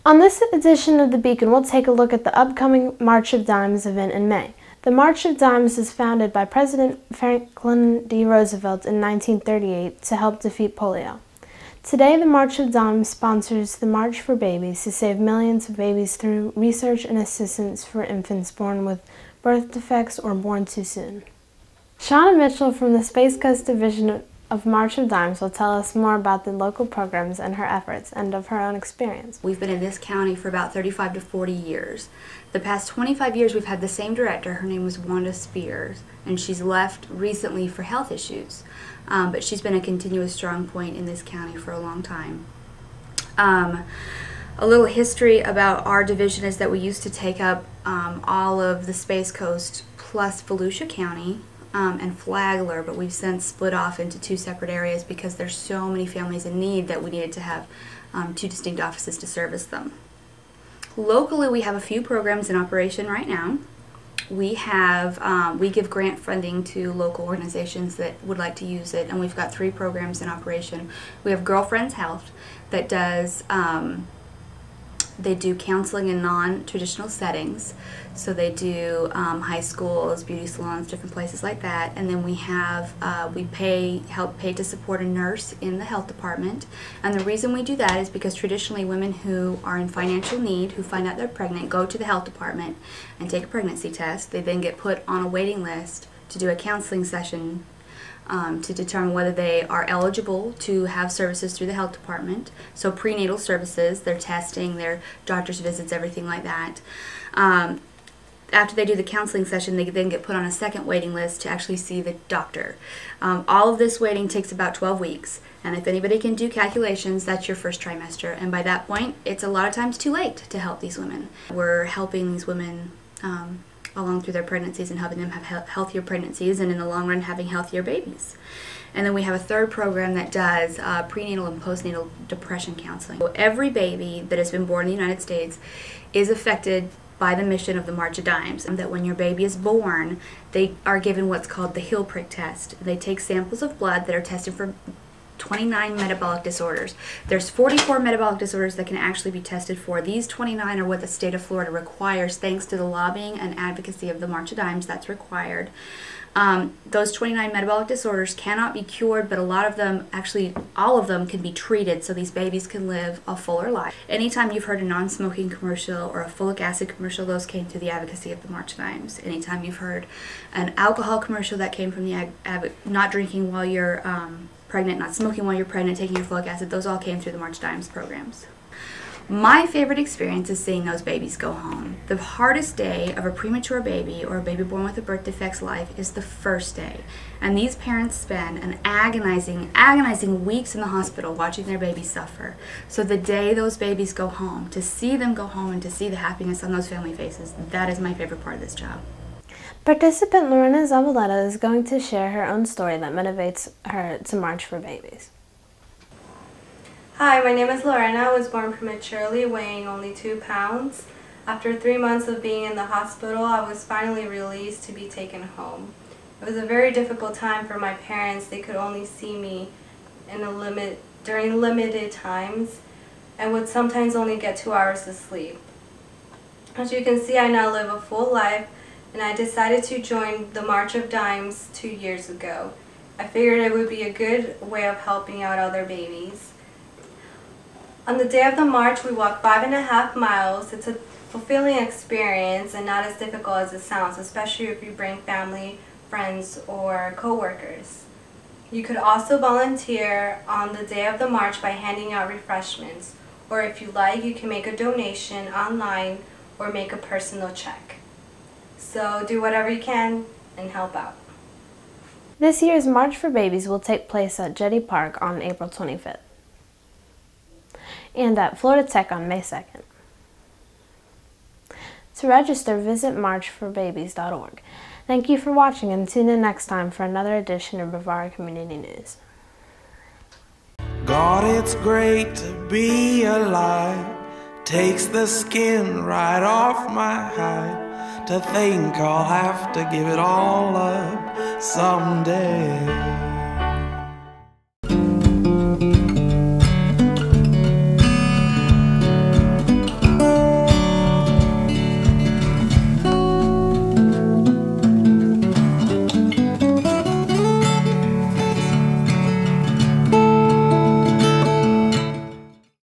On this edition of The Beacon, we'll take a look at the upcoming March of Dimes event in May. The March of Dimes was founded by President Franklin D. Roosevelt in 1938 to help defeat polio. Today, the March of Dimes sponsors the March for Babies to save millions of babies through research and assistance for infants born with birth defects or born too soon. Shauna Mitchell from the Space Coast Division of March of Dimes will tell us more about the local programs and her efforts and of her own experience. We've been in this county for about 35 to 40 years. The past 25 years we've had the same director. Her name was Wanda Spears, and she's left recently for health issues. But she's been a continuous strong point in this county for a long time. A little history about our division is that we used to take up all of the Space Coast plus Volusia County and Flagler, but we've since split off into two separate areas because there's so many families in need that we needed to have two distinct offices to service them. Locally, we have a few programs in operation right now. We give grant funding to local organizations that would like to use it, and we've got 3 programs in operation. We have Girlfriends Health that does they do counseling in non-traditional settings, so they do high schools, beauty salons, different places like that. And then we have help pay to support a nurse in the health department. And the reason we do that is because traditionally women who are in financial need, who find out they're pregnant, go to the health department and take a pregnancy test. They then get put on a waiting list to do a counseling session to determine whether they are eligible to have services through the health department. So prenatal services, their testing, their doctor's visits, everything like that. After they do the counseling session, they then get put on a second waiting list to actually see the doctor. All of this waiting takes about 12 weeks. And if anybody can do calculations, that's your first trimester. And by that point, it's a lot of times too late to help these women. We're helping these women along through their pregnancies and helping them have healthier pregnancies, and in the long run having healthier babies. And then we have a third program that does prenatal and postnatal depression counseling. So every baby that has been born in the United States is affected by the mission of the March of Dimes, and that when your baby is born, they are given what's called the heel prick test. They take samples of blood that are tested for 29 metabolic disorders. There's 44 metabolic disorders that can actually be tested for. These 29 are what the state of Florida requires, thanks to the lobbying and advocacy of the March of Dimes. That's required. Those 29 metabolic disorders cannot be cured, but a lot of them, actually all of them, can be treated so these babies can live a fuller life. Anytime you've heard a non-smoking commercial or a folic acid commercial, those came through the advocacy of the March of Dimes. Anytime you've heard an alcohol commercial, that came from the not drinking while you're pregnant, not smoking while you're pregnant, taking your folic acid, those all came through the March of Dimes programs. My favorite experience is seeing those babies go home. The hardest day of a premature baby or a baby born with a birth defect's life is the first day. And these parents spend an agonizing weeks in the hospital watching their babies suffer. So the day those babies go home, to see them go home and to see the happiness on those family faces, that is my favorite part of this job. Participant Lorena Zavaleta is going to share her own story that motivates her to March for Babies. Hi, my name is Lorena. I was born prematurely, weighing only 2 pounds. After 3 months of being in the hospital, I was finally released to be taken home. It was a very difficult time for my parents. They could only see me during limited times and would sometimes only get 2 hours of sleep. As you can see, I now live a full life, and I decided to join the March of Dimes 2 years ago. I figured it would be a good way of helping out other babies. On the day of the march, we walked 5.5 miles. It's a fulfilling experience and not as difficult as it sounds, especially if you bring family, friends, or co-workers. You could also volunteer on the day of the march by handing out refreshments, or if you like, you can make a donation online or make a personal check. So do whatever you can and help out. This year's March for Babies will take place at Jetty Park on April 25th and at Florida Tech on May 2nd. To register, visit marchforbabies.org. Thank you for watching, and tune in next time for another edition of Brevard Community News. God, it's great to be alive. Takes the skin right off my hide. To think I'll have to give it all up someday.